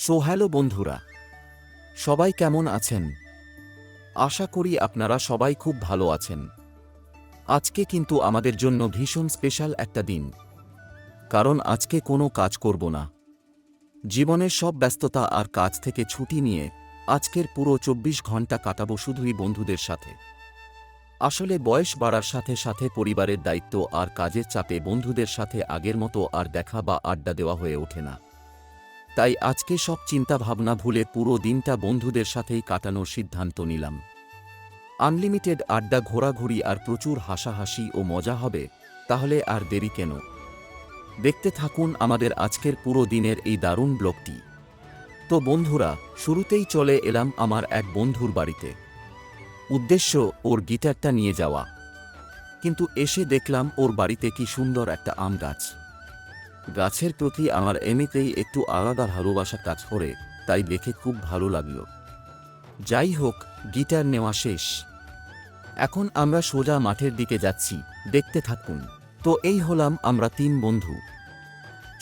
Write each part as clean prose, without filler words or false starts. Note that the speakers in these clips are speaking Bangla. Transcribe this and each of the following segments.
হ্যালো বন্ধুরা, সবাই কেমন আছেন? আশা করি আপনারা সবাই খুব ভালো আছেন। আজকে কিন্তু আমাদের জন্য ভীষণ স্পেশাল একটা দিন, কারণ আজকে কোনো কাজ করব না। জীবনের সব ব্যস্ততা আর কাজ থেকে ছুটি নিয়ে আজকের পুরো ২৪ ঘন্টা কাটাবো শুধুই বন্ধুদের সাথে। আসলে বয়স বাড়ার সাথে সাথে পরিবারের দায়িত্ব আর কাজের চাপে বন্ধুদের সাথে আগের মতো আর দেখা বা আড্ডা দেওয়া হয়ে ওঠে না। তাই আজকে সব চিন্তা ভাবনা ভুলে পুরো দিনটা বন্ধুদের সাথেই কাটানোর সিদ্ধান্ত নিলাম। আনলিমিটেড আড্ডা, ঘোরাঘুরি আর প্রচুর হাসাহাসি ও মজা হবে, তাহলে আর দেরি কেন? দেখতে থাকুন আমাদের আজকের পুরো দিনের এই দারুণ ব্লগটি। তো বন্ধুরা, শুরুতেই চলে এলাম আমার এক বন্ধুর বাড়িতে। উদ্দেশ্য ওর গিটারটা নিয়ে যাওয়া, কিন্তু এসে দেখলাম ওর বাড়িতে কি সুন্দর একটা আম গাছ। গাছের প্রতি আমার এমনিতেই একটু আলাদা ভালোবাসা কাজ করে, তাই দেখে খুব ভালো লাগলো। যাই হোক, গিটার নেওয়া শেষ। এখন আমরা সোজা মাঠের দিকে যাচ্ছি, দেখতে থাকুন। তো এই হলাম আমরা ৩ বন্ধু।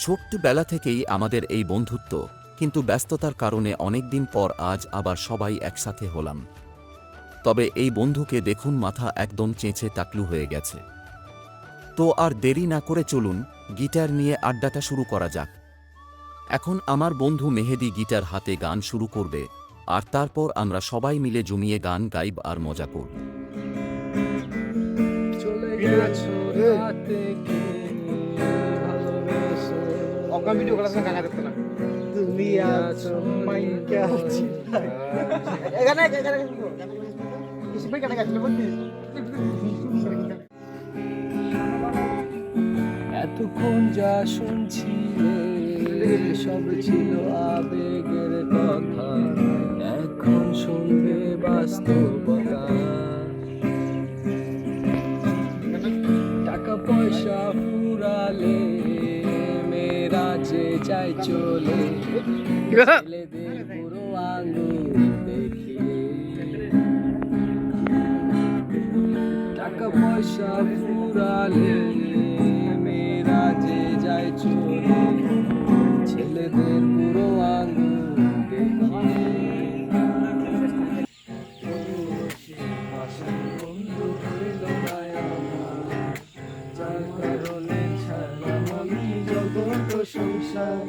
ছোট্টবেলা থেকেই আমাদের এই বন্ধুত্ব, কিন্তু ব্যস্ততার কারণে অনেকদিন পর আজ আবার সবাই একসাথে হলাম। তবে এই বন্ধুকে দেখুন, মাথা একদম চেঁচে টাকলু হয়ে গেছে। তো আর দেরি না করে চলুন গিটার নিয়ে আড্ডাটা শুরু করা যাক। এখন আমার বন্ধু মেহেদি গিটার হাতে গান শুরু করবে, আর তারপর আমরা সবাই মিলে জমিয়ে গান গাইব আর মজা করব। চলে গেছো রাতে কে ভালোবেসে অজ্ঞান ভিডিও করার সময় কাকা দেখতে না তুমি আছো মাইকা চিন্তায়। এখানে কিছু ভাই কাটা গেছিল বলছি এতক্ষণ যা শুনছিলে সব ছিল আবেগের কথা, এখন শুনবে বাস্তবতা। টাকা পয়সা ফুরালে মেয়েরা যে যায় চলে, ছেলেদের বুড়ো আঙুল দেখিয়ে। টাকা পয়সা ফুরালে মেয়েরা যে যায় চলে, ছেলেদের বুড়ো আঙুল দেখিয়ে। বন্ধু হইল না আমার, যার কারণে ছাড়লাম আমি জগৎ ও সংসার।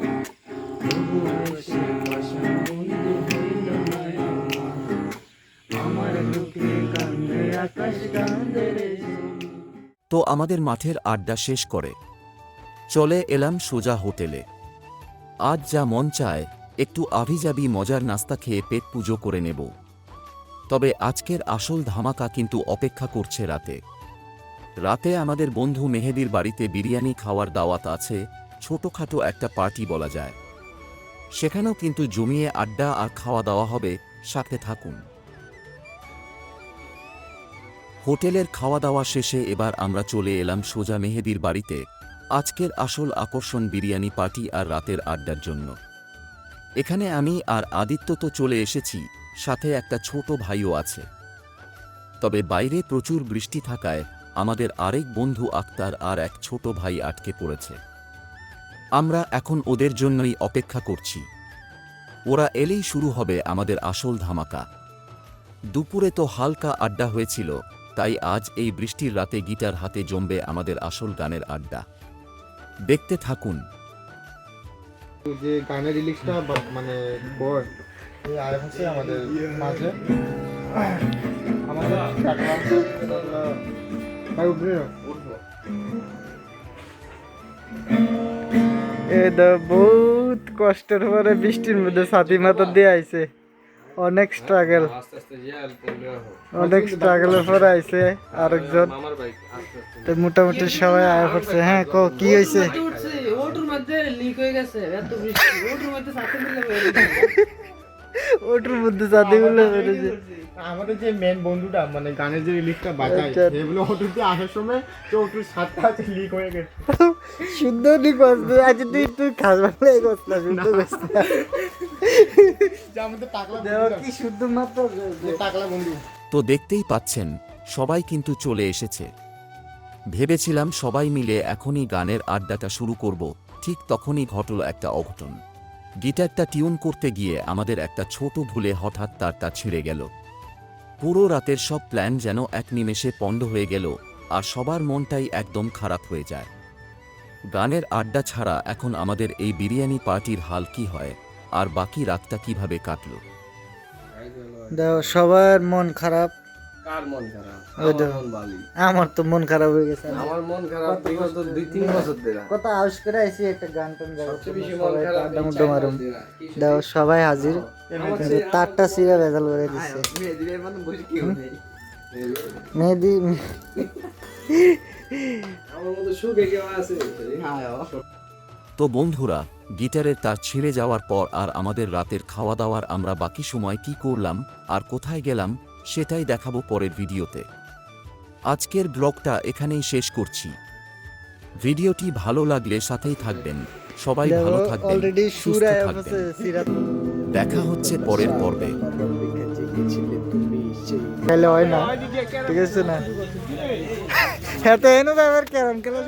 তবুও সে ভাষা বন্ধু হইল না আমার দুঃখে কান্দে আকাশ কান্দে রে জমি। তো আমাদের মাঠের আড্ডা শেষ করে চলে এলাম সোজা হোটেলে। আজ যা মন চায় একটু আভিজাবি মজার নাস্তা খেয়ে পেট পুজো করে নেব। তবে আজকের আসল ধামাকা কিন্তু অপেক্ষা করছে রাতে। রাতে আমাদের বন্ধু মেহেদির বাড়িতে বিরিয়ানি খাওয়ার দাওয়াত আছে, ছোটখাটো একটা পার্টি বলা যায়। সেখানেও কিন্তু জমিয়ে আড্ডা আর খাওয়া দাওয়া হবে, সাথে থাকুন। হোটেলের খাওয়া দাওয়া শেষে এবার আমরা চলে এলাম সোজা মেহেদির বাড়িতে, আজকের আসল আকর্ষণ বিরিয়ানি পার্টি আর রাতের আড্ডার জন্য। এখানে আমি আর আদিত্য তো চলে এসেছি, সাথে একটা ছোট ভাইও আছে। তবে বাইরে প্রচুর বৃষ্টি থাকায় আমাদের আরেক বন্ধু আক্তার আর এক ছোট ভাই আটকে পড়েছে। আমরা এখন ওদের জন্যই অপেক্ষা করছি। ওরা এলেই শুরু হবে আমাদের আসল ধামাকা। দুপুরে তো হালকা আড্ডা হয়েছিল, তাই আজ এই বৃষ্টির রাতে গিটার হাতে জমবে আমাদের আসল গানের আড্ডা। দেখতে থাকুন। যে গানের রিলিজটা মানে পর এই আর হচ্ছে আমাদের মাঝে আমাদের টাকলা ভাই উঠবে এটা বহুত কষ্টের পরে বৃষ্টির মধ্যে ছাতি মাথা দিয়ে আইছে, অনেক স্ট্রাগল, অনেক স্ট্রাগলের পরে আইছে আরেকজন। তো মোটামুটি সবাই আয়া পড়ছে। হ্যাঁ কো কি হয়েছে? ওটুর মধ্যে লিক হয়ে গেছে, এত বৃষ্টি ওটুর মধ্যে ছাতি মিলে বেরিয়ে ওটার মধ্যে ছাতি গুলো বেড়েছে। আমাদের যে মেন বন্ধুটা মানে গানের যে রিলিজটা বাজায় সেগুলো ওটুতে আসার সময় তো ওটুর সাতটা আছে লিক হয়ে গেছে। সুন্দর নি কষ্ট আছে, তুই খাস ভালো কষ্ট না, সুন্দর কষ্ট যে আমাদের টাকলা দেওয়া কি শুদ্ধ মাত্র টাকলা বন্ধু। তো দেখতেই পাচ্ছেন সবাই কিন্তু চলে এসেছে। ভেবেছিলাম সবাই মিলে এখনই গানের আড্ডাটা শুরু করব, ঠিক তখনই ঘটল একটা অঘটন। গিটারটা টিউন করতে গিয়ে আমাদের একটা ছোট ভুলে হঠাৎ তারটা ছিঁড়ে গেল। পুরো রাতের সব প্ল্যান যেন এক নিমেষে পণ্ড হয়ে গেল, আর সবার মনটাই একদম খারাপ হয়ে যায়। গানের আড্ডা ছাড়া এখন আমাদের এই বিরিয়ানি পার্টির হাল কি হয়, আর বাকি রাতটা কিভাবে কাটলো? দেখো সবার মন খারাপ। কার মন খারাপ? ওই তো। আমার মন ভালোই। আমার তো মন খারাপ হয়ে গেছে। আমার মন খারাপ বিগত 2-3 বছর ধরে। কত আউশ করে আইছি একটা গান টান গাবো, সবচেয়ে বেশি মন খারাপ এই মুড্ডো 4 মারুম। মাস ধরে। কি দেখো সবাই হাজির, আমার কিন্তু তারটা সিরা ভেজাল করে দিচ্ছে। মেয়েদের মানে বসে কেউ নেই। মেহেদি আমার মতো সুখে কেউ আছে? হ্যাঁ। তো বন্ধুরা, গিটারের তার ছিঁড়ে যাওয়ার পর আর আমাদের রাতের খাওয়া দাওয়ার আমরা বাকি সময় কি করলাম আর কোথায় গেলাম সেটাই দেখাবো পরের ভিডিওতে। আজকের ব্লগটা এখানেই শেষ করছি। ভিডিওটি ভালো লাগলে সাথেই থাকবেন। সবাই ভালো থাকবেন, অলরেডি সুস্থ সুরা থাকবেন। সিরাত দেখা হচ্ছে পরের পর্বে। খেলে হয় না, ঠিক আছে না? হ্যাঁ তো এনে তো আবার কেমন খেলা